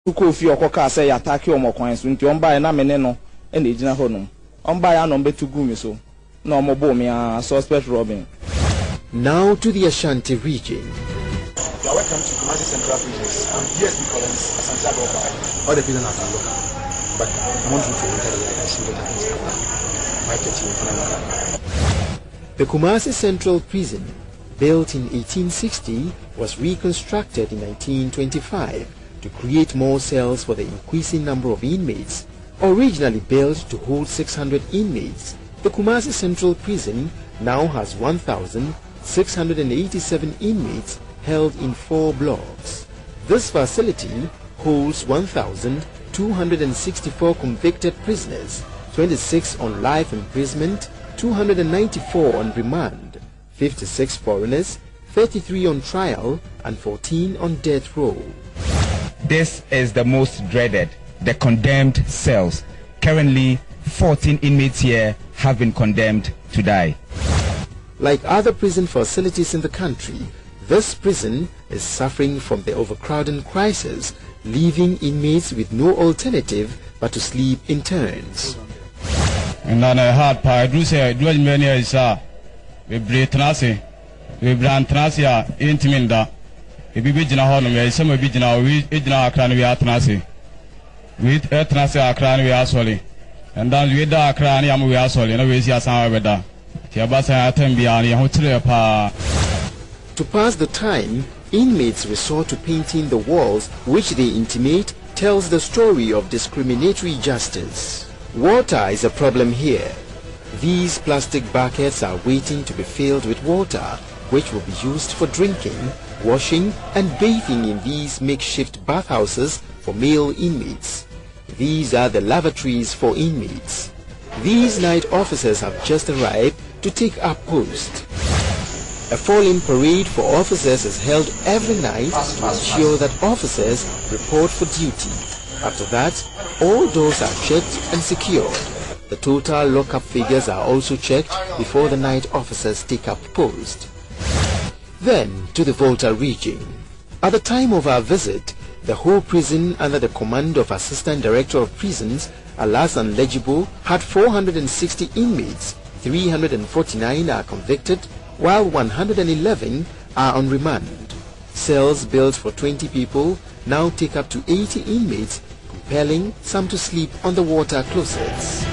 Uko fi okoka say attack your kwan so nti on buy na mene no e na ejina ho no. On buy anom betugu mi so. Na omobo me a suspect robbing. Now to the Ashanti region. You are welcome to Kumasi Central Prisons. I'm DSP Collins, Asante Aboba. All the prisoners are local, but I want you to enter the I see what The Kumasi Central Prison, built in 1860, was reconstructed in 1925 to create more cells for the increasing number of inmates. Originally built to hold 600 inmates, the Kumasi Central Prison now has 1,687 inmates held in 4 blocks. This facility holds 1,264 convicted prisoners, 26 on life imprisonment, 294 on remand, 56 foreigners, 33 on trial, and 14 on death row. This is the most dreaded, the condemned cells. Currently, 14 inmates here have been condemned to die. Like other prison facilities in the country, this prison is suffering from the overcrowding crisis, leaving inmates with no alternative but to sleep in turns. And then I had part do say do many is we breathe transi, we brand transia intimida. We be jina hono we some be jina we jina akran we atnasi. We atnasi akran we asoli. And then we da akran yam we asoli no we see asan we da. Tiabasa atembia ni hotre pa. To pass the time, inmates resort to painting the walls, which they intimate tells the story of discriminatory justice. Water is a problem here. These plastic buckets are waiting to be filled with water, which will be used for drinking, washing and bathing in these makeshift bathhouses for male inmates. These are the lavatories for inmates. These night officers have just arrived to take up post. A fall-in parade for officers is held every night to ensure that officers report for duty. After that, all doors are checked and secured. The total lock-up figures are also checked before the night officers take up post. Then to the Volta region. At the time of our visit, the whole prison under the command of Assistant Director of Prisons, Alasan Legibo, had 460 inmates. 349 are convicted, while 111 are on remand. Cells built for 20 people now take up to 80 inmates, compelling some to sleep on the water closets.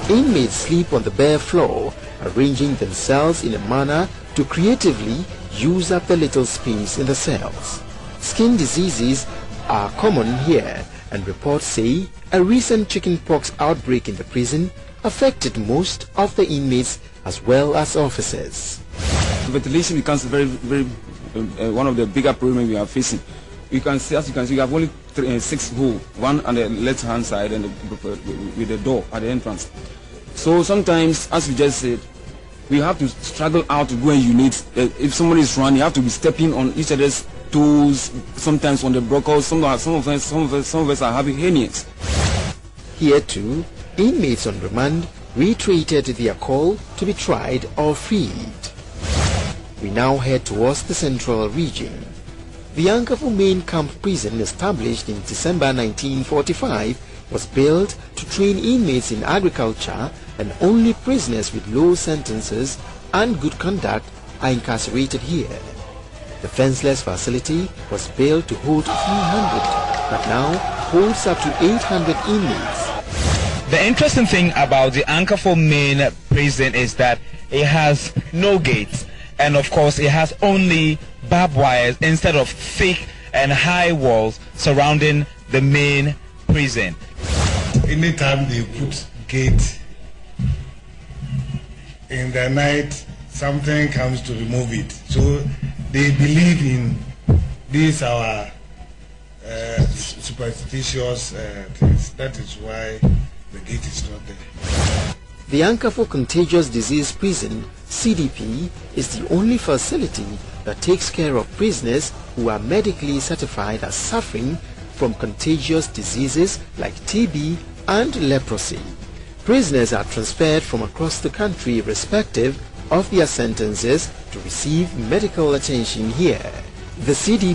Inmates sleep on the bare floor, arranging themselves in a manner to creatively use up the little space in the cells. Skin diseases are common here, and reports say a recent chickenpox outbreak in the prison affected most of the inmates as well as officers. Ventilation becomes one of the bigger problems we are facing. You can see, as you can see, we have only 6 holes, one on the left hand side and with the door at the entrance. So sometimes, as we just said, we have to struggle out to go and unite. If someone is running, you have to be stepping on each other's toes, sometimes on the brocos. Some of us are having hernias. Here too, inmates on remand reiterated their call to be tried or freed. We now head towards the central region. The Ankafo main camp prison, established in December 1945, was built to train inmates in agriculture, and only prisoners with low sentences and good conduct are incarcerated here. The fenceless facility was built to hold 300, but now holds up to 800 inmates. The interesting thing about the Ankafo main prison is that it has no gates, and of course it has only barbed wires instead of thick and high walls surrounding the main prison. Anytime they put gate in the night, something comes to remove it. So they believe in these our superstitious things. That is why the gate is not there. The Ankafo Contagious Disease Prison, CDP, is the only facility that takes care of prisoners who are medically certified as suffering from contagious diseases like TB and leprosy. Prisoners are transferred from across the country irrespective of their sentences to receive medical attention here. The CDP